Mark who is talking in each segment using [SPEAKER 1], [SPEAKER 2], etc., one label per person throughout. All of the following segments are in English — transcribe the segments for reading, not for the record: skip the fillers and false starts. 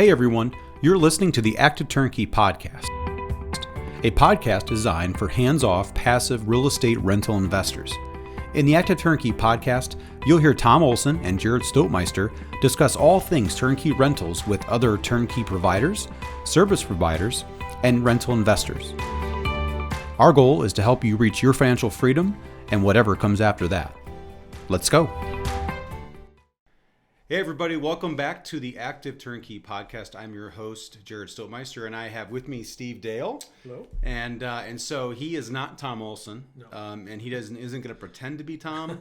[SPEAKER 1] Hey everyone, you're listening to the Active Turnkey Podcast, a podcast designed for hands-off, passive real estate rental investors. In the Active Turnkey Podcast, you'll hear Tom Olson and Jared Stoltmeister discuss all things turnkey rentals with other turnkey providers, service providers, and rental investors. Our goal is to help you reach your financial freedom and whatever comes after that. Let's go. Hey everybody, welcome back to the Active Turnkey Podcast. I'm your host, Jared Stoltmeister, and I have with me Steve Dale.
[SPEAKER 2] Hello.
[SPEAKER 1] And so he is not Tom Olson,
[SPEAKER 2] No.
[SPEAKER 1] And he isn't going to pretend to be Tom.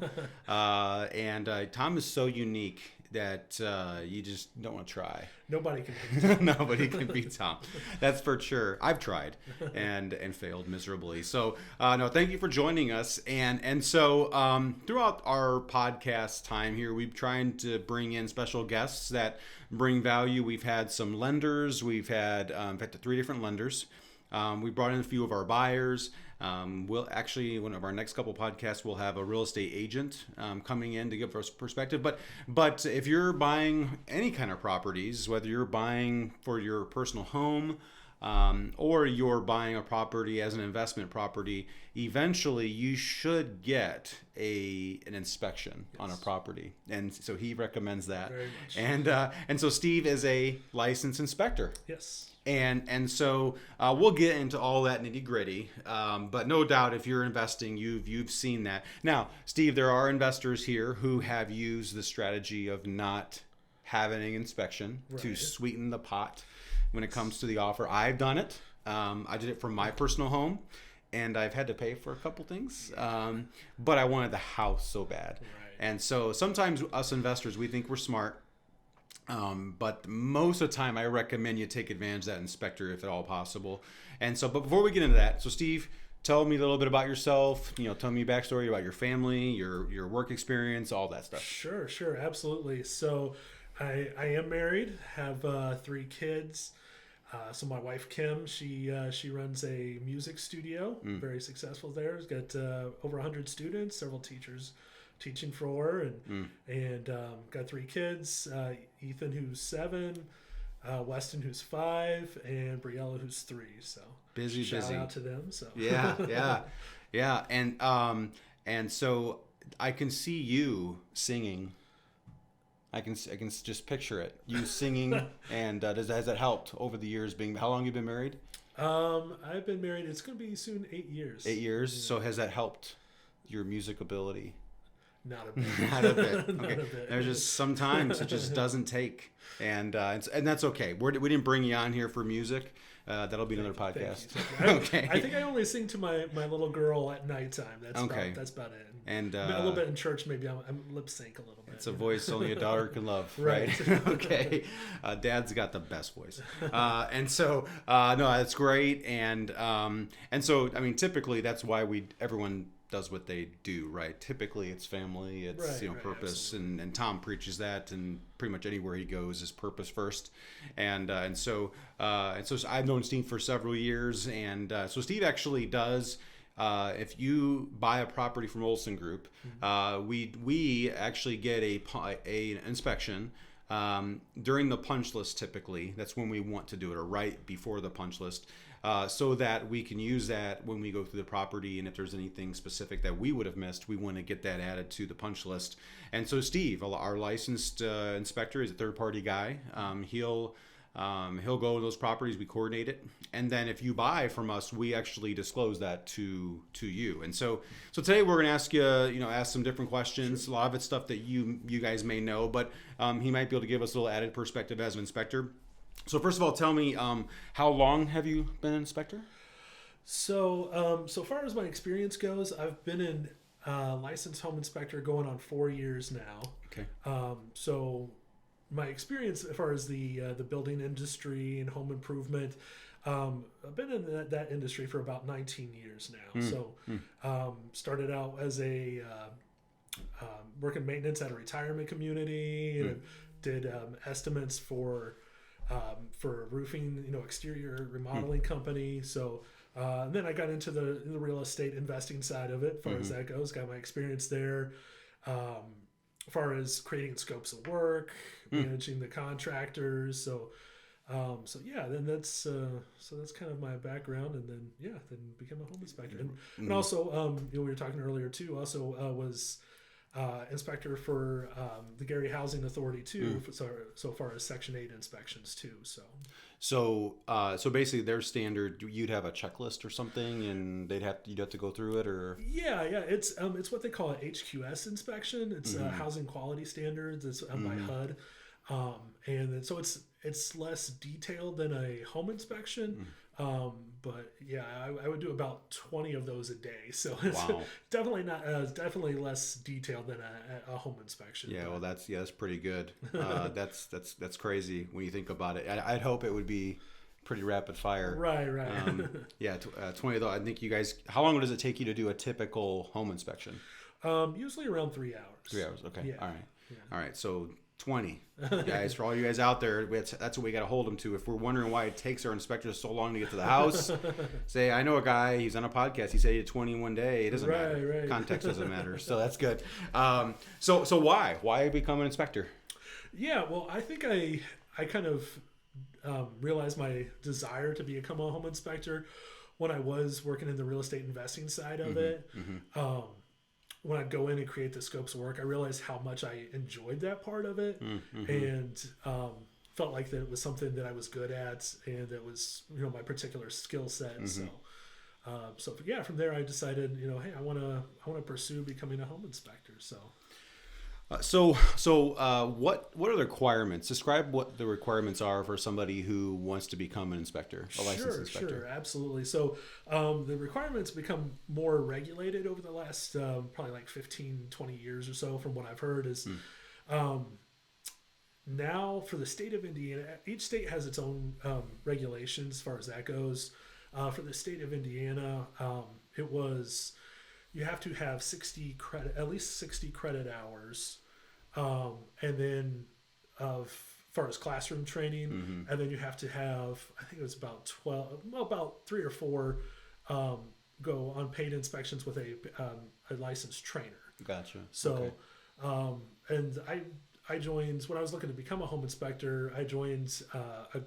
[SPEAKER 1] Tom is so unique that you just don't want to try.
[SPEAKER 2] Nobody can beat Tom.
[SPEAKER 1] Nobody can beat Tom. That's for sure. I've tried and failed miserably. So no, thank you for joining us. And so throughout our podcast time here, we've tried to bring in special guests that bring value. We've had some lenders. We've had in fact 3 different lenders. We brought in a few of our buyers. We'll actually, one of our next couple podcasts, we'll have a real estate agent coming in to give us perspective. But if you're buying any kind of properties, whether you're buying for your personal home or you're buying a property as an investment property, eventually you should get an inspection on a property. And so he recommends that.
[SPEAKER 2] Very much.
[SPEAKER 1] And so Steve is a licensed inspector.
[SPEAKER 2] Yes.
[SPEAKER 1] And so we'll get into all that nitty gritty, but no doubt if you're investing, you've seen that. Now, Steve, there are investors here who have used the strategy of not having an inspection to sweeten the pot when it comes to the offer. I've done it. I did it for my personal home, and I've had to pay for a couple things, but I wanted the house so bad. Right. And so sometimes us investors, we think we're smart. But most of the time, I recommend you take advantage of that inspector if at all possible. And so, but before we get into that, so Steve, tell me a little bit about yourself. Tell me your backstory about your family, your work experience, all that stuff.
[SPEAKER 2] Sure, absolutely. So, I am married, have 3 kids. So my wife Kim, she runs a music studio, very successful there. Has got over 100 students, several teachers teaching for her, and got 3 kids, Ethan who's 7, Weston who's 5, and Briella who's 3. So busy shout out to them. So
[SPEAKER 1] yeah and so I can see you singing. I can just picture it, you singing. And has that helped over the years? How long have you been married?
[SPEAKER 2] I've been married, it's going to be soon 8 years.
[SPEAKER 1] 8 years. Yeah. So has that helped your music ability?
[SPEAKER 2] Not a bit.
[SPEAKER 1] Not a bit. Okay.
[SPEAKER 2] Not a bit.
[SPEAKER 1] There's just sometimes it just doesn't take, and that's okay. We didn't bring you on here for music. That'll be another podcast.
[SPEAKER 2] Okay. I think I only sing to my little girl at nighttime. That's about it. And a little bit in church, maybe I'm lip sync a little bit.
[SPEAKER 1] It's a voice only a daughter can love, right? Okay. Dad's got the best voice, and so no, that's great. And so I mean, typically that's why everyone does what they do, right? Typically it's family, it's purpose, and Tom preaches that, and pretty much anywhere he goes is purpose first. And so I've known Steve for several years, and so Steve actually does. If you buy a property from Olson Group, we actually get a inspection during the punch list. Typically, that's when we want to do it, or right before the punch list. So that we can use that when we go through the property, and if there's anything specific that we would have missed, we want to get that added to the punch list. And so Steve, our licensed inspector, is a third-party guy. He'll go to those properties, we coordinate it, and then if you buy from us, we actually disclose that to you. And so today we're going to ask you, ask some different questions. Sure. A lot of it's stuff that you guys may know, but he might be able to give us a little added perspective as an inspector. So first of all, tell me, how long have you been an inspector?
[SPEAKER 2] So far as my experience goes, I've been a licensed home inspector going on 4 years now.
[SPEAKER 1] Okay.
[SPEAKER 2] So my experience as far as the building industry and home improvement, I've been in that industry for about 19 years now. Started out as a working maintenance at a retirement community, and did estimates for roofing, exterior remodeling company. So and then I got into the real estate investing side of it, as far as that goes. Got my experience there. As far as creating scopes of work, managing the contractors. So So yeah, then that's kind of my background, and then then became a home inspector, and also we were talking earlier too. Also was inspector for the Gary Housing Authority too, so far as Section 8 inspections too.
[SPEAKER 1] So basically, their standard, you'd have a checklist or something, and you'd have to go through it, or
[SPEAKER 2] it's what they call an HQS inspection. It's housing quality standards. It's by HUD. And so it's less detailed than a home inspection, but I would do about 20 of those a day. So it's definitely not definitely less detailed than a home inspection.
[SPEAKER 1] Yeah, well, that's pretty good. That's crazy when you think about it. I'd hope it would be pretty rapid fire.
[SPEAKER 2] Right.
[SPEAKER 1] 20 though. I think you guys. How long does it take you to do a typical home inspection?
[SPEAKER 2] Usually around 3 hours.
[SPEAKER 1] 3 hours. Okay.
[SPEAKER 2] Yeah.
[SPEAKER 1] All right. Yeah. All right. So 20 guys, for all you guys out there, that's what we got to hold them to. If we're wondering why it takes our inspectors so long to get to the house, say, I know a guy, he's on a podcast, he said he did 20 in one day. It doesn't matter. Context doesn't matter. So that's good. So why become an inspector?
[SPEAKER 2] Yeah, well, I think I kind of realized my desire to become a home inspector when I was working in the real estate investing side of it. When I'd go in and create the scopes of work, I realized how much I enjoyed that part of it, and felt like that it was something that I was good at, and that was my particular skill set. So from there I decided hey, I want to pursue becoming a home inspector.
[SPEAKER 1] So what are the requirements? Describe what the requirements are for somebody who wants to become an inspector, a licensed inspector.
[SPEAKER 2] Sure, absolutely. So the requirements become more regulated over the last probably like 15, 20 years or so, from what I've heard, is now for the state of Indiana, each state has its own regulations as far as that goes. For the state of Indiana, it was you have to have at least 60 credit hours, and then as far as classroom training, and then you have to have, I think it was about 3 or 4 go on paid inspections with a licensed trainer.
[SPEAKER 1] Gotcha.
[SPEAKER 2] So, okay. And I joined, when I was looking to become a home inspector, I joined a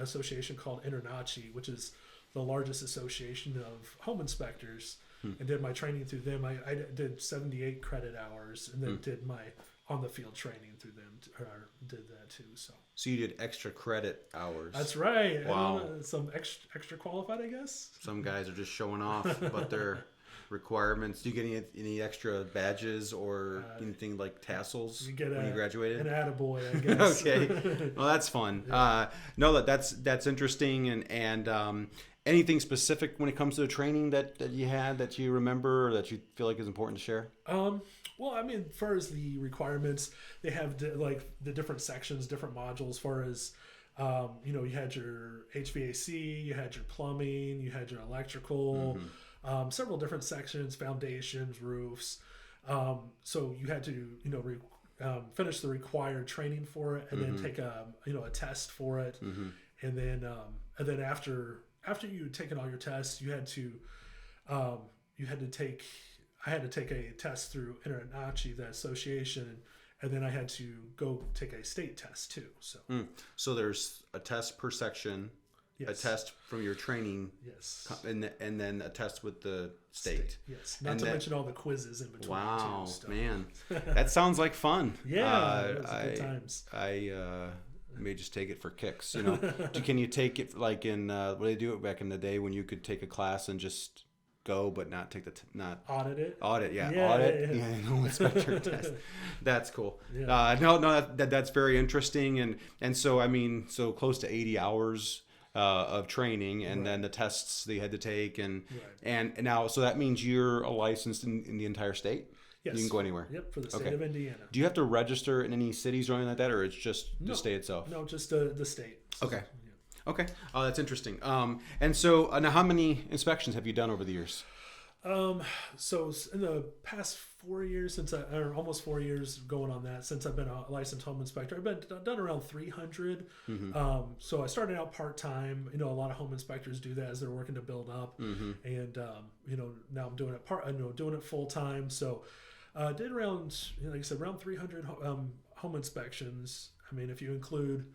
[SPEAKER 2] association called InterNACHI, which is the largest association of home inspectors, and did my training through them. I did 78 credit hours, and then did my on-the-field training through them, or did that too. So
[SPEAKER 1] you did extra credit hours.
[SPEAKER 2] That's right.
[SPEAKER 1] Wow.
[SPEAKER 2] Some extra qualified, I guess.
[SPEAKER 1] Some guys are just showing off, but their requirements. Do you get any extra badges or anything like tassels when you graduated?
[SPEAKER 2] An attaboy, I guess.
[SPEAKER 1] Okay. Well, that's fun. Yeah. No, that's interesting, and anything specific when it comes to the training that you had that you remember or that you feel like is important to share?
[SPEAKER 2] Well, I mean, as far as the requirements, they have the different sections, different modules. As far as you had your HVAC, you had your plumbing, you had your electrical, several different sections, foundations, roofs. So you had to finish the required training for it, and then take a test for it, and then after you had taken all your tests, I had to take a test through InterNACHI, the association, and then I had to go take a state test too.
[SPEAKER 1] So there's a test per section, yes. A test from your training,
[SPEAKER 2] yes,
[SPEAKER 1] and then a test with the state.
[SPEAKER 2] Yes, not to mention all the quizzes in between.
[SPEAKER 1] Wow,
[SPEAKER 2] too,
[SPEAKER 1] man, that sounds like fun.
[SPEAKER 2] Yeah, good times.
[SPEAKER 1] I may just take it for kicks. Can you take it like in what they do it back in the day when you could take a class and just go but not take not
[SPEAKER 2] audit it?
[SPEAKER 1] Audit. No inspector test. That's cool.
[SPEAKER 2] Yeah.
[SPEAKER 1] No, that's very interesting, and so I mean, so close to 80 hours of training, and then the tests they had to take, and now, so that means you're licensed in the entire state.
[SPEAKER 2] Yes.
[SPEAKER 1] You can go anywhere.
[SPEAKER 2] Yep, for the state of Indiana.
[SPEAKER 1] Do you have to register in any cities or anything like that, or it's just the state itself?
[SPEAKER 2] No, just the state.
[SPEAKER 1] Okay. Yeah. Okay. Oh, that's interesting. And so now, how many inspections have you done over the years?
[SPEAKER 2] So in the past 4 years, or almost 4 years going on that, since I've been a licensed home inspector, I've done around 300. So I started out part-time. A lot of home inspectors do that as they're working to build up. And, now I'm doing it doing it full-time. So, did around, like I said, around 300 home inspections. I mean, if you include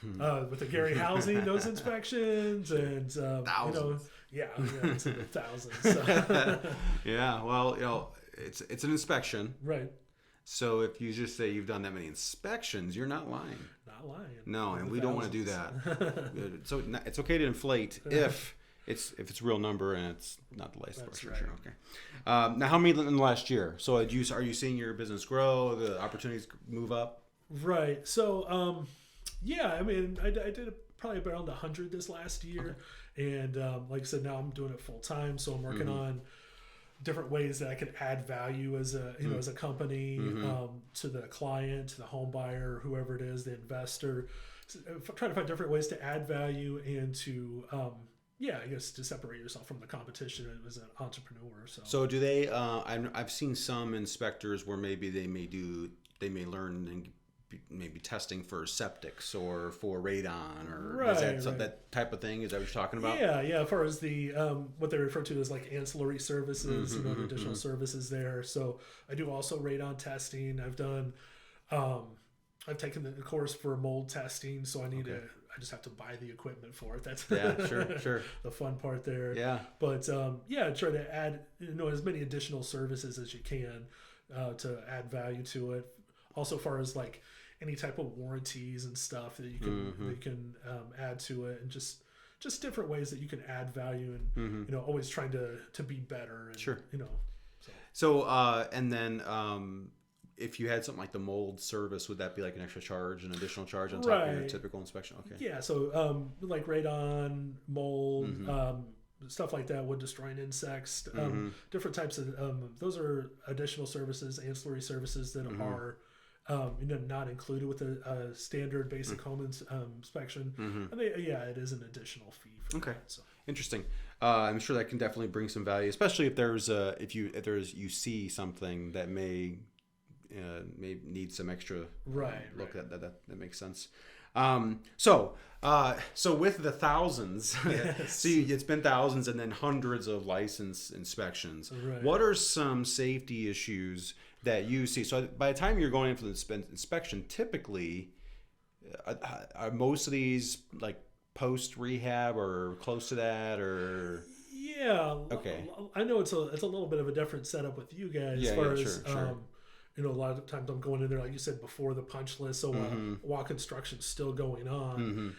[SPEAKER 2] with the Gary housing, those inspections, and
[SPEAKER 1] Thousands.
[SPEAKER 2] It's in the thousands. So.
[SPEAKER 1] Yeah, well, it's an inspection.
[SPEAKER 2] Right.
[SPEAKER 1] So if you just say you've done that many inspections, you're not lying.
[SPEAKER 2] Not lying.
[SPEAKER 1] No, and we don't want to do that. So it's okay to inflate if it's a real number and it's not the license pressure.
[SPEAKER 2] Right.
[SPEAKER 1] Sure, okay. Now, how many in the last year? So are you seeing your business grow? The opportunities move up?
[SPEAKER 2] Right. So I mean, I did probably around 100 this last year, and like I said, now I'm doing it full time. So I'm working on different ways that I can add value as a as a company to the client, to the home buyer, whoever it is, the investor. So, trying to find different ways to add value and to I guess to separate yourself from the competition as an entrepreneur.
[SPEAKER 1] So do they? I've seen some inspectors where maybe they may learn and maybe testing for septics or for radon or is that that type of thing? Is that what you're talking about?
[SPEAKER 2] Yeah. As far as the what they refer to as like ancillary services, additional services there. So I do also radon testing. I've done I've taken the course for mold testing, so I I just have to buy the equipment for it. That's
[SPEAKER 1] sure.
[SPEAKER 2] The fun part there.
[SPEAKER 1] Yeah.
[SPEAKER 2] But try to add as many additional services as you can to add value to it. Also, as far as like any type of warranties and stuff that you can add to it, and just different ways that you can add value and always trying to be better. And,
[SPEAKER 1] sure.
[SPEAKER 2] So
[SPEAKER 1] and then if you had something like the mold service, would that be like an extra charge, an additional charge on top of your typical inspection? Okay.
[SPEAKER 2] Yeah. So like radon, mold, stuff like that, wood destroying insects, different types of those are additional services, ancillary services that are not included with a standard basic home inspection. And it is an additional fee for that. So.
[SPEAKER 1] Interesting. I'm sure that can definitely bring some value, especially if there's you see something that may need some extra look. That makes sense. So with the thousands, see, it's been thousands and then hundreds of license inspections.
[SPEAKER 2] Right.
[SPEAKER 1] What are some safety issues that you see? So by the time you're going in for the inspection, typically, are most of these like post rehab or close to that, or?
[SPEAKER 2] Yeah.
[SPEAKER 1] Okay.
[SPEAKER 2] I know it's a little bit of a different setup with you guys as far as. Sure. A lot of times I'm going in there, like you said, before the punch list, so while construction's still going on.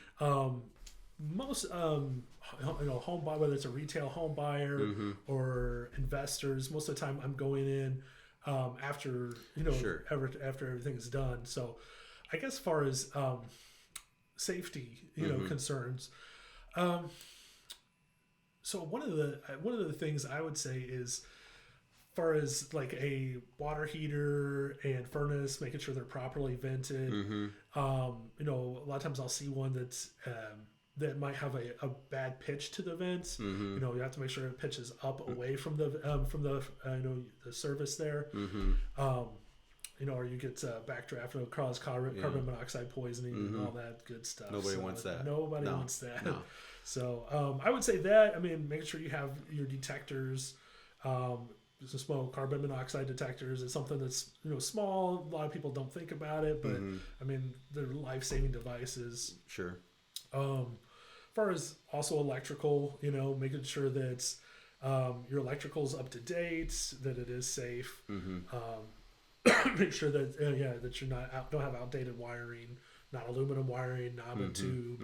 [SPEAKER 2] Most home buyer, whether it's a retail home buyer or investors, most of the time I'm going in after after everything's done. So I guess as far as safety concerns, so one of the things I would say is, far as like a water heater and furnace, making sure they're properly vented. A lot of times I'll see one that's that might have a bad pitch to the vents. You have to make sure it pitches up away from the surface there. Or you get backdraft, it'll cause carbon monoxide poisoning and all that good stuff.
[SPEAKER 1] Nobody wants that.
[SPEAKER 2] Nobody wants that.
[SPEAKER 1] No.
[SPEAKER 2] So I would say that. I mean, making sure you have your detectors. Some smoke, carbon monoxide detectors is something that's small. A lot of people don't think about it, but I mean they're life-saving devices.
[SPEAKER 1] Sure.
[SPEAKER 2] As far as also electrical, making sure that your electrical's up to date, that it is safe. Make sure that that you're don't have outdated wiring, not aluminum wiring, knob and tube.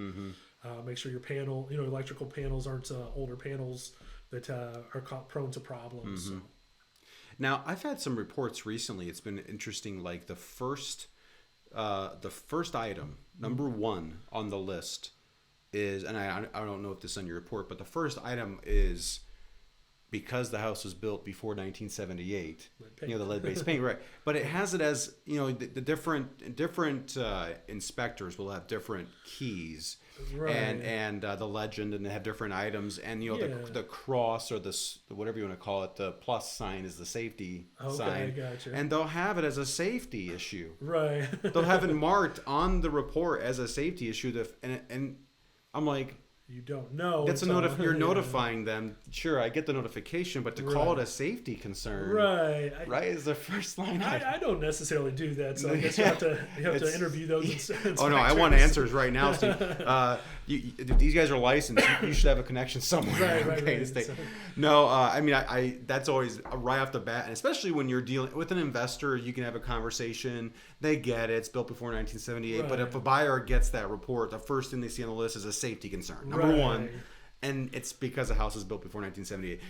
[SPEAKER 2] Make sure your panel, electrical panels aren't older panels that are prone to problems. So.
[SPEAKER 1] Now, I've had some reports recently. It's been interesting. Like the first item, number one on the list is, and I don't know if this is on your report, but the first item is because the house was built before 1978. The lead-based paint, right? But it has it as the different inspectors will have different keys. Right. And the legend, and they have different items, and the cross or the whatever you want to call it, the plus sign is the safety sign,
[SPEAKER 2] gotcha.
[SPEAKER 1] And they'll have it as a safety issue.
[SPEAKER 2] Right.
[SPEAKER 1] They'll have it marked on the report as a safety issue. And I'm like,
[SPEAKER 2] you don't know.
[SPEAKER 1] That's you're notifying them. Sure, I get the notification, but to call it a safety concern, right, is the first line.
[SPEAKER 2] I don't necessarily do that, so I guess you have to interview those inspectors.
[SPEAKER 1] Oh no, I want answers right now, Steve. These guys are licensed. You should have a connection somewhere.
[SPEAKER 2] Right.
[SPEAKER 1] So, no, I mean, I that's always right off the bat, and especially when you're dealing with an investor, you can have a conversation. They get it. It's built before 1978, but if a buyer gets that report, the first thing they see on the list is a safety concern. Number one, and it's because the house was built before 1978.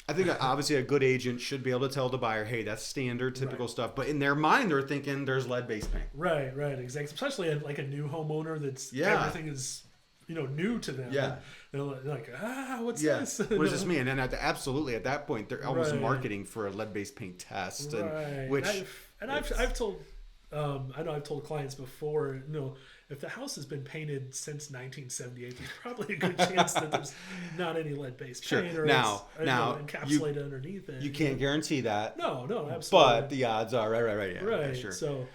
[SPEAKER 1] I think obviously a good agent should be able to tell the buyer, hey, that's standard, typical stuff. But in their mind, they're thinking there's lead-based paint. Right,
[SPEAKER 2] exactly. Especially like a new homeowner that's everything is new to them.
[SPEAKER 1] Yeah.
[SPEAKER 2] They're like, what's this?
[SPEAKER 1] What does this mean? And absolutely at that point, they're almost marketing for a lead-based paint test.
[SPEAKER 2] Right. I've told I've told clients before, if the house has been painted since 1978, there's probably a good chance that there's not any lead-based paint or
[SPEAKER 1] now
[SPEAKER 2] encapsulated underneath it.
[SPEAKER 1] You can't guarantee that.
[SPEAKER 2] No, absolutely.
[SPEAKER 1] But the odds are right. Yeah,
[SPEAKER 2] right.
[SPEAKER 1] Sure.
[SPEAKER 2] So,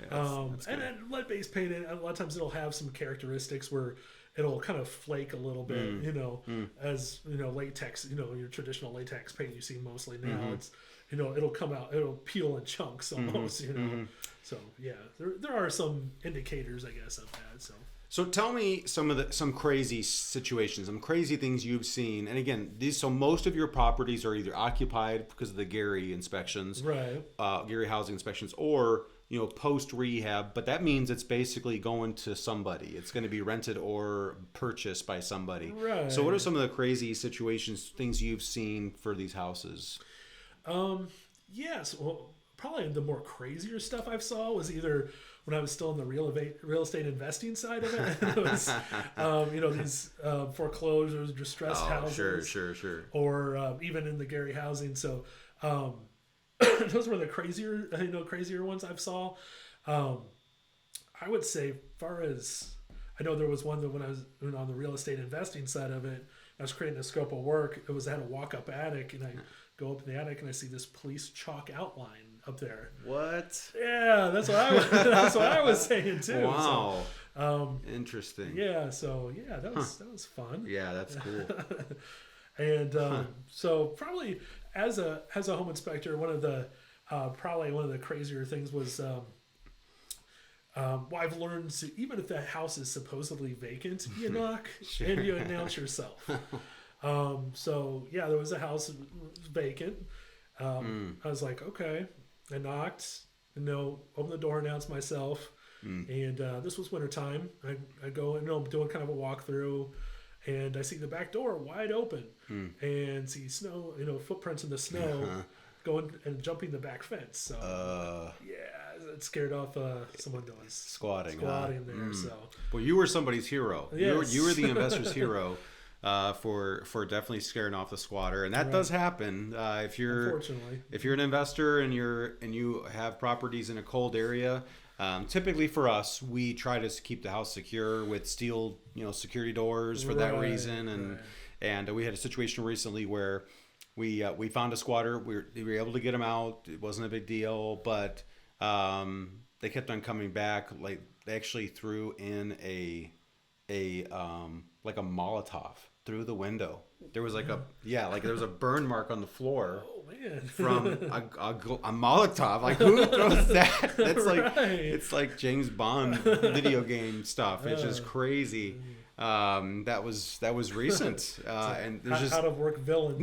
[SPEAKER 2] that's and then lead-based paint, a lot of times it'll have some characteristics where it'll kind of flake a little bit, as latex, your traditional latex paint you see mostly now. It's it'll come out, it'll peel in chunks almost, So yeah, there are some indicators, I guess, of that.
[SPEAKER 1] So tell me some crazy situations, some crazy things you've seen. And again, so most of your properties are either occupied because of the Gary inspections,
[SPEAKER 2] right?
[SPEAKER 1] Gary housing inspections, or post rehab. But that means it's basically going to somebody. It's going to be rented or purchased by somebody.
[SPEAKER 2] Right.
[SPEAKER 1] So what are some of the crazy situations, things you've seen for these houses?
[SPEAKER 2] Yes. Well, probably the more crazier stuff I saw was either when I was still in the real estate investing side of it. It was, these foreclosures, distressed houses.
[SPEAKER 1] Sure.
[SPEAKER 2] Or even in the Gary housing. So those were the crazier ones I've saw. I would say, far as I know, there was one that when I was on the real estate investing side of it, I was creating a scope of work. I had a walk-up attic, and I go up in the attic and I see this police chalk outline up there.
[SPEAKER 1] What?
[SPEAKER 2] Yeah, that's what I was saying too.
[SPEAKER 1] Wow. So, interesting.
[SPEAKER 2] Yeah. So that was fun.
[SPEAKER 1] Yeah, that's cool.
[SPEAKER 2] And so probably as a home inspector, one of the crazier things was I've learned to, even if the house is supposedly vacant, you knock and you announce yourself. So yeah, there was a house vacant. I was like, okay. I knocked, opened the door, announced myself, and this was wintertime. I go and I'm doing kind of a walkthrough, and I see the back door wide open, and see snow, footprints in the snow, going and jumping the back fence. So it scared off someone doing
[SPEAKER 1] squatting
[SPEAKER 2] there. So,
[SPEAKER 1] well, you were somebody's hero.
[SPEAKER 2] Yes.
[SPEAKER 1] You were the investor's hero. For definitely scaring off the squatter, and that does happen. If you're an investor and you have properties in a cold area, typically for us, we try to keep the house secure with steel, security doors for that reason. And we had a situation recently where we found a squatter. We were able to get him out. It wasn't a big deal, but they kept on coming back. Like they actually threw in a like a Molotov through the window. There was there was a burn mark on the floor from a Molotov. Like who throws that? That's it's like James Bond video game stuff. It's just crazy. That was recent. And there's just
[SPEAKER 2] out of work villain.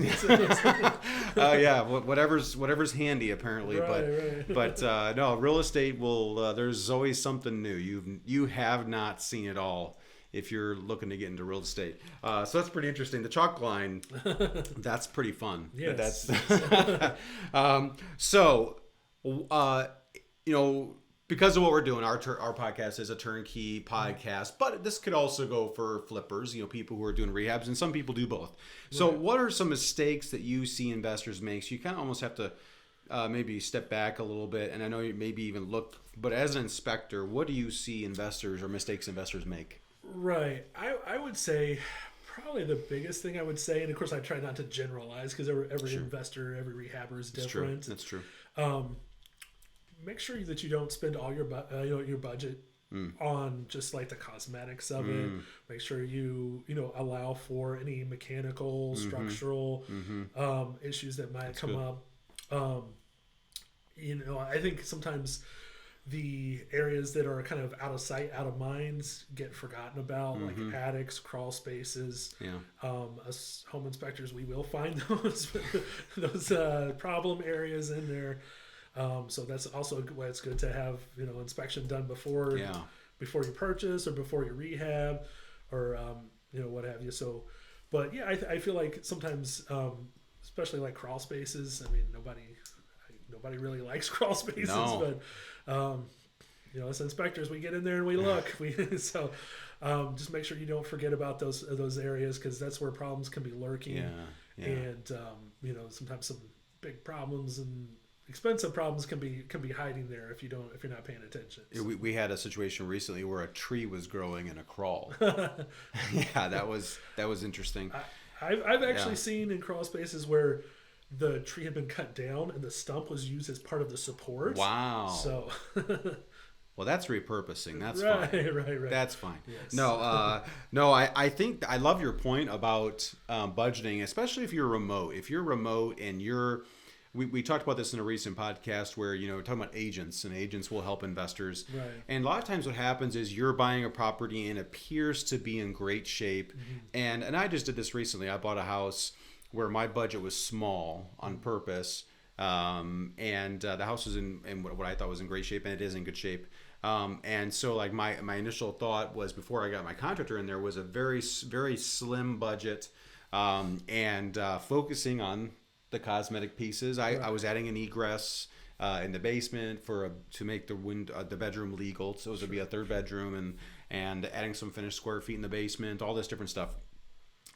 [SPEAKER 1] whatever's handy apparently. But no, real estate will. There's always something new. You have not seen it all if you're looking to get into real estate. So that's pretty interesting. The chalk line, that's pretty fun.
[SPEAKER 2] Yes.
[SPEAKER 1] Because of what we're doing, our podcast is a turnkey podcast, but this could also go for flippers, people who are doing rehabs, and some people do both. So what are some mistakes that you see investors make? So you kind of almost have to maybe step back a little bit, and I know you maybe even look, but as an inspector, what do you see investors or mistakes investors make?
[SPEAKER 2] Right. I would say probably the biggest thing I would say, and of course I try not to generalize because every investor, every rehabber is different.
[SPEAKER 1] That's true.
[SPEAKER 2] Make sure that you don't spend all your budget on just like the cosmetics of it. Make sure you allow for any mechanical, structural issues that might come up. I think sometimes the areas that are kind of out of sight, out of minds get forgotten about, like attics, crawl spaces. Us home inspectors, we will find those problem areas in there. So that's also why it's good to have inspection done before you purchase or before you rehab or what have you. So, but yeah, I feel like sometimes, especially like crawl spaces. I mean, nobody really likes crawl spaces, but as inspectors, we get in there and we look. So just make sure you don't forget about those areas, because that's where problems can be lurking. And sometimes some big problems and expensive problems can be hiding there if you're not paying attention. So.
[SPEAKER 1] We had a situation recently where a tree was growing in a crawl. Yeah, that was interesting.
[SPEAKER 2] I've actually seen in crawl spaces where the tree had been cut down and the stump was used as part of the support.
[SPEAKER 1] Wow.
[SPEAKER 2] So
[SPEAKER 1] well, that's repurposing. That's
[SPEAKER 2] right,
[SPEAKER 1] fine.
[SPEAKER 2] Right.
[SPEAKER 1] That's fine.
[SPEAKER 2] Yes.
[SPEAKER 1] No, I think I love your point about budgeting, especially if you're remote. If you're remote and we talked about this in a recent podcast where, we're talking about agents, and agents will help investors.
[SPEAKER 2] Right.
[SPEAKER 1] And a lot of times what happens is you're buying a property and it appears to be in great shape. And I just did this recently. I bought a house where my budget was small on purpose. And the house was in what I thought was in great shape, and it is in good shape. And so like my initial thought was, before I got my contractor in there, was a very, very slim budget, and focusing on the cosmetic pieces. I was adding an egress in the basement to make the bedroom legal, so it would be a third bedroom, and adding some finished square feet in the basement, all this different stuff.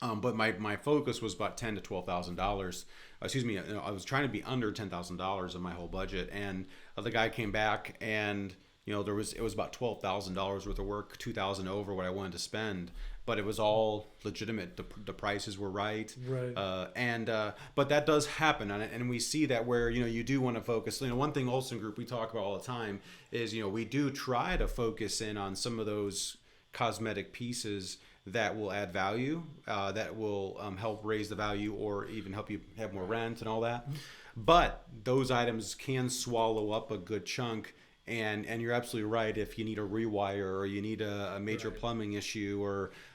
[SPEAKER 1] But my focus was about $10,000 to $12,000. Excuse me, I was trying to be under $10,000 of my whole budget, and the guy came back, and it was about $12,000 worth of work, $2,000 over what I wanted to spend. But it was all legitimate. The prices were right. But that does happen, and we see that where you do want to focus. One thing Olson Group we talk about all the time is we do try to focus in on some of those cosmetic pieces that will add value, that will help raise the value, or even help you have more rent and all that. But those items can swallow up a good chunk. And you're absolutely right. If you need a rewire, or you need a major plumbing issue,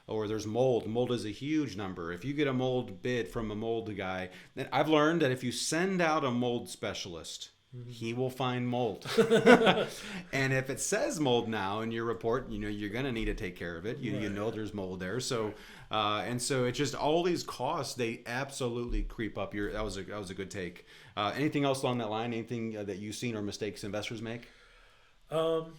[SPEAKER 1] or there's mold. Mold is a huge number. If you get a mold bid from a mold guy, then I've learned that if you send out a mold specialist, he will find mold. And if it says mold now in your report, you're going to need to take care of it. You know there's mold there. So and so it's just all these costs, they absolutely creep up. That was a good take. Anything else along that line? Anything that you've seen or mistakes investors make?
[SPEAKER 2] Well,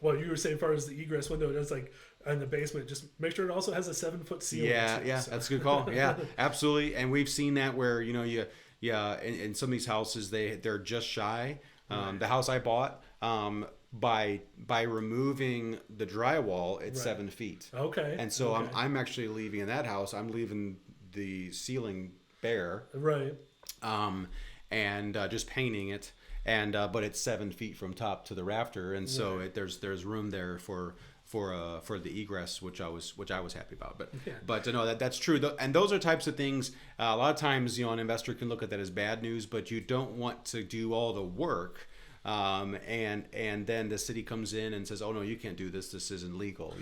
[SPEAKER 2] you were saying as far as the egress window, it's like in the basement, just make sure it also has a 7-foot ceiling.
[SPEAKER 1] Yeah, so. That's a good call. Yeah, absolutely. And we've seen that where, in some of these houses, they're just shy. The house I bought, by removing the drywall, it's 7 feet.
[SPEAKER 2] Okay.
[SPEAKER 1] And so I'm actually leaving in that house, I'm leaving the ceiling bare.
[SPEAKER 2] Right.
[SPEAKER 1] And just painting it. And but it's 7 feet from top to the rafter, and so there's room there for the egress, which I was happy about. But no, that's true. And those are types of things. A lot of times, an investor can look at that as bad news, but you don't want to do all the work. And then the city comes in and says, "Oh no, you can't do this. This isn't legal."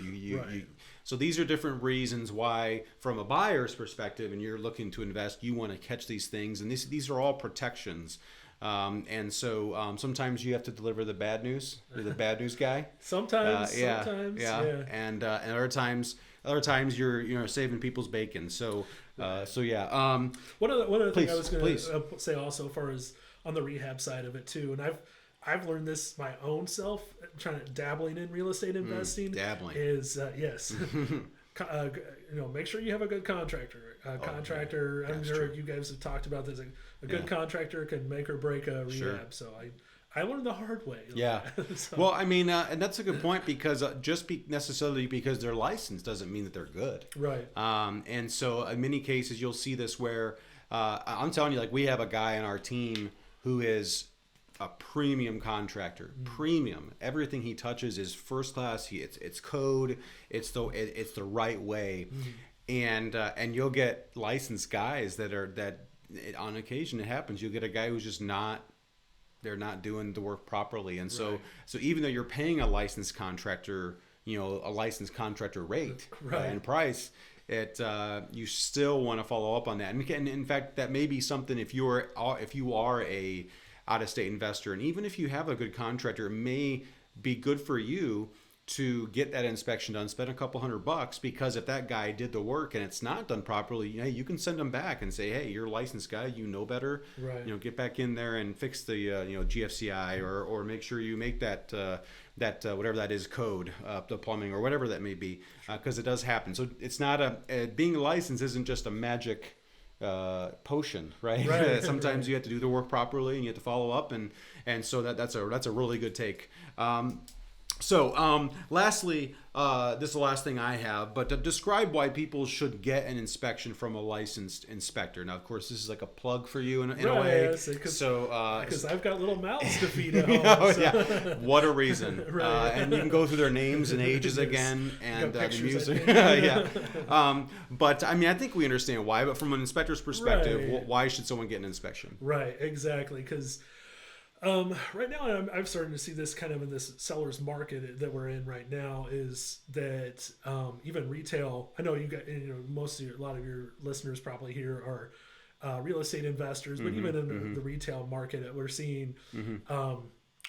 [SPEAKER 1] So these are different reasons why, from a buyer's perspective, and you're looking to invest, you want to catch these things, and these are all protections. And so sometimes you have to deliver the bad news. You're the bad news guy.
[SPEAKER 2] Sometimes.
[SPEAKER 1] And other times you're saving people's bacon. So yeah.
[SPEAKER 2] One other thing I was going to say also, as far as on the rehab side of it too, and I've learned this my own self, dabbling in real estate investing. Is yes. Make sure you have a good contractor. Contractor, I'm sure you guys have talked about this. A good contractor can make or break a rehab. Sure. So I learned the hard way.
[SPEAKER 1] Yeah. So. Well, I mean, and that's a good point, because necessarily because they're licensed doesn't mean that they're good.
[SPEAKER 2] Right.
[SPEAKER 1] And so in many cases you'll see this where I'm telling you, like, we have a guy on our team who is a premium contractor. Premium. Everything he touches is first class. It's code. It's the right way. And you'll get licensed guys that on occasion it happens. You'll get a guy who's just they're not doing the work properly. And so even though you're paying a licensed contractor, a licensed contractor rate and price, you still want to follow up on that. And in fact, that may be something if you are a out-of-state investor, and even if you have a good contractor, it may be good for you to get that inspection done, spend a couple $100, because if that guy did the work and it's not done properly, you can send them back and say, hey, you're a licensed guy, you know better, get back in there and fix the GFCI or make sure you make that whatever that is code, the plumbing or whatever that may be, because it does happen. So it's not being licensed isn't just a magic potion, right? Sometimes you have to do the work properly and you have to follow up, and so that's a really good take. So lastly, this is the last thing I have, but to describe why people should get an inspection from a licensed inspector. Now, of course, this is like a plug for you in a way.
[SPEAKER 2] Because I've got little mouths to feed at home.
[SPEAKER 1] What a reason. And you can go through their names and ages again and the music. But I mean, I think we understand why, but from an inspector's perspective, why should someone get an inspection?
[SPEAKER 2] Right, exactly. Because right now, I'm starting to see this kind of in this seller's market that we're in right now, is that even retail. I know you got a lot of your listeners probably here are real estate investors, but even in the retail market, we're seeing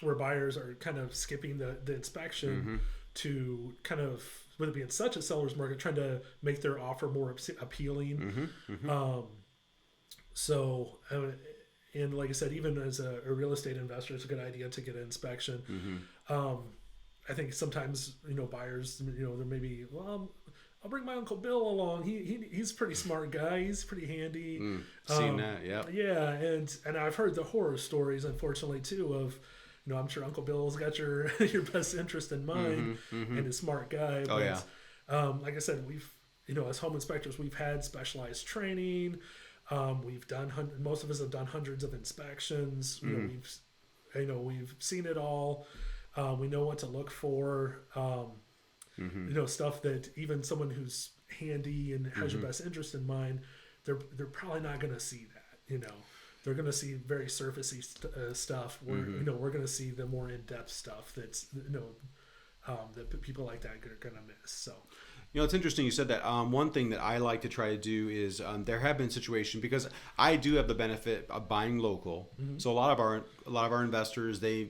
[SPEAKER 2] where buyers are kind of skipping the inspection to kind of, with it being such a seller's market, trying to make their offer more appealing. And like I said, even as a real estate investor, it's a good idea to get an inspection. I think sometimes, buyers, there may be, well, I'll bring my Uncle Bill along. He's a pretty smart guy. He's pretty handy.
[SPEAKER 1] Seen that, yeah.
[SPEAKER 2] Yeah, and I've heard the horror stories, unfortunately, too, of, I'm sure Uncle Bill's got your best interest in mind and a smart guy. But, like I said, we've, as home inspectors, we've had specialized training. We've done most of us have done hundreds of inspections. We've seen it all. We know what to look for. Stuff that even someone who's handy and has your best interest in mind, they're probably not going to see that. They're going to see very surfacey stuff. We're going to see the more in-depth stuff that's that people like that are going to miss. So.
[SPEAKER 1] It's interesting you said that. One thing that I like to try to do is there have been situations, because I do have the benefit of buying local. So a lot of our investors, they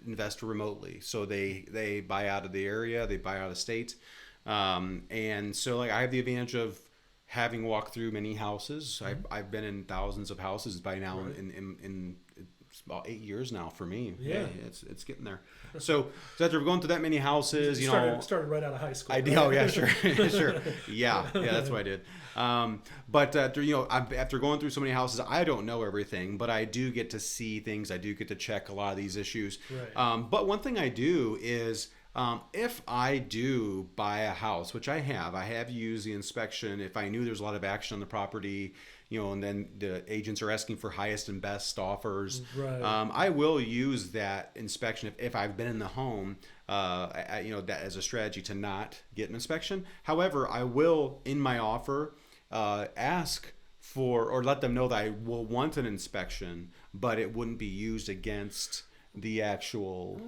[SPEAKER 1] invest remotely. So they buy out of the area, they buy out of state, and so I have the advantage of having walked through many houses. I've been in thousands of houses by now in it's about 8 years now for me. Yeah, it's getting there. So after going through that many houses,
[SPEAKER 2] started right out of high school.
[SPEAKER 1] Yeah, sure, sure. Yeah, that's what I did. But after going through so many houses, I don't know everything, but I do get to see things. I do get to check a lot of these issues. Right. But one thing I do is, if I do buy a house, which I have used the inspection. If I knew there's a lot of action on the property, and then the agents are asking for highest and best offers, right. I will use that inspection if I've been in the home, that as a strategy to not get an inspection. However, I will, in my offer, ask for, or let them know that I will want an inspection, but it wouldn't be used against the actual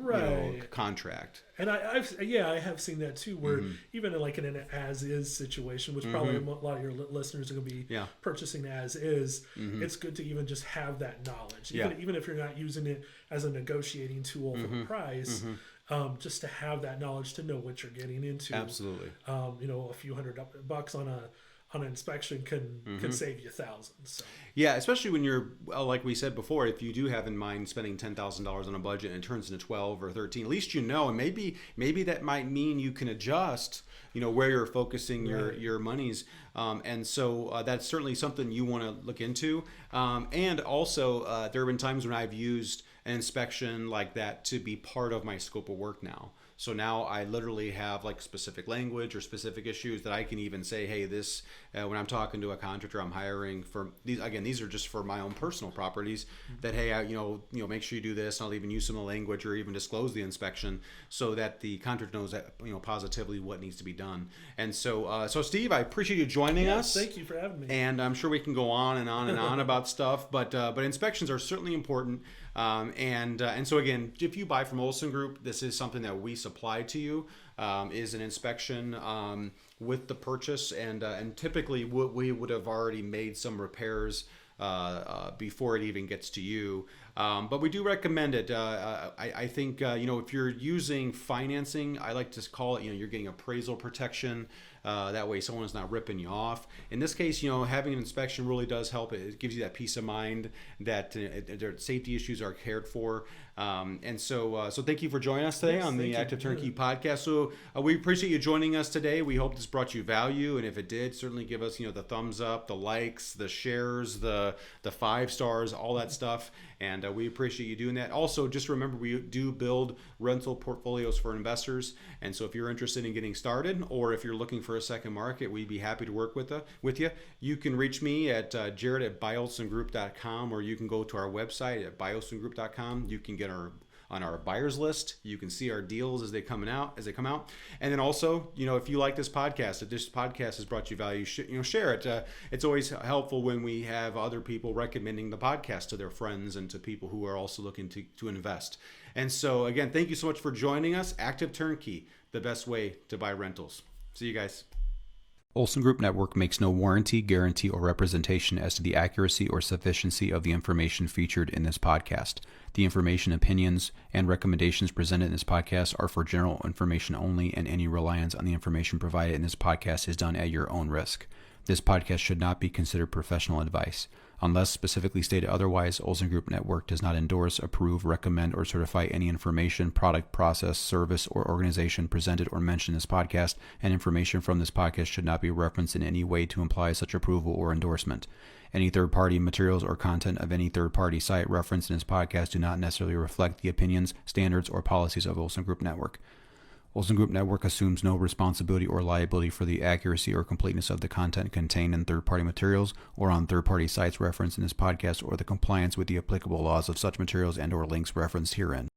[SPEAKER 1] contract.
[SPEAKER 2] And I have seen that too, where even in an as-is situation, which probably a lot of your listeners are going to be purchasing as-is, it's good to even just have that knowledge. Even if you're not using it as a negotiating tool for the price, just to have that knowledge to know what you're getting into.
[SPEAKER 1] Absolutely.
[SPEAKER 2] A few $100 on an inspection can save you thousands. So.
[SPEAKER 1] Yeah, especially when you're, like we said before, if you do have in mind spending $10,000 on a budget and it turns into 12 or 13, at least and maybe that might mean you can adjust, where you're focusing your monies. And so that's certainly something you want to look into. And also, there have been times when I've used an inspection like that to be part of my scope of work now. So now I literally have like specific language or specific issues that I can even say, hey, this, when I'm talking to a contractor I'm hiring for these, again, these are just for my own personal properties, that, hey, make sure you do this. And I'll even use some of the language or even disclose the inspection so that the contractor knows that, positively what needs to be done. And so Steve, I appreciate you joining us.
[SPEAKER 2] Thank you for having me.
[SPEAKER 1] And I'm sure we can go on and on and on about stuff, but inspections are certainly important. And so again, if you buy from Olson Group, this is something that we supply to you, is an inspection with the purchase, and typically we would have already made some repairs before it even gets to you. But we do recommend it. I think, if you're using financing, I like to call it, you're getting appraisal protection. That way someone is not ripping you off. In this case, having an inspection really does help. It gives you that peace of mind that their safety issues are cared for. So thank you for joining us today on the Active Turnkey podcast. So we appreciate you joining us today. We hope this brought you value. And if it did, certainly give us, the thumbs up, the likes, the shares, the 5 stars, all that stuff. And we appreciate you doing that. Also, just remember, we do build rental portfolios for investors. And so if you're interested in getting started, or if you're looking for a second market, we'd be happy to work with you. You can reach me at jared@byolsongroup.com, or you can go to our website at byolsongroup.com. You can get on our buyers list. You can see our deals as they come out. And then also, if you like this podcast, if this podcast has brought you value, share it. It's always helpful when we have other people recommending the podcast to their friends and to people who are also looking to invest. And so again, thank you so much for joining us. Active Turnkey, the best way to buy rentals. See you guys. Olson Group Network makes no warranty, guarantee, or representation as to the accuracy or sufficiency of the information featured in this podcast. The information, opinions, and recommendations presented in this podcast are for general information only, and any reliance on the information provided in this podcast is done at your own risk. This podcast should not be considered professional advice. Unless specifically stated otherwise, Olson Group Network does not endorse, approve, recommend, or certify any information, product, process, service, or organization presented or mentioned in this podcast, and information from this podcast should not be referenced in any way to imply such approval or endorsement. Any third-party materials or content of any third-party site referenced in this podcast do not necessarily reflect the opinions, standards, or policies of Olson Group Network. Olson Group Network assumes no responsibility or liability for the accuracy or completeness of the content contained in third-party materials or on third-party sites referenced in this podcast, or the compliance with the applicable laws of such materials and/or links referenced herein.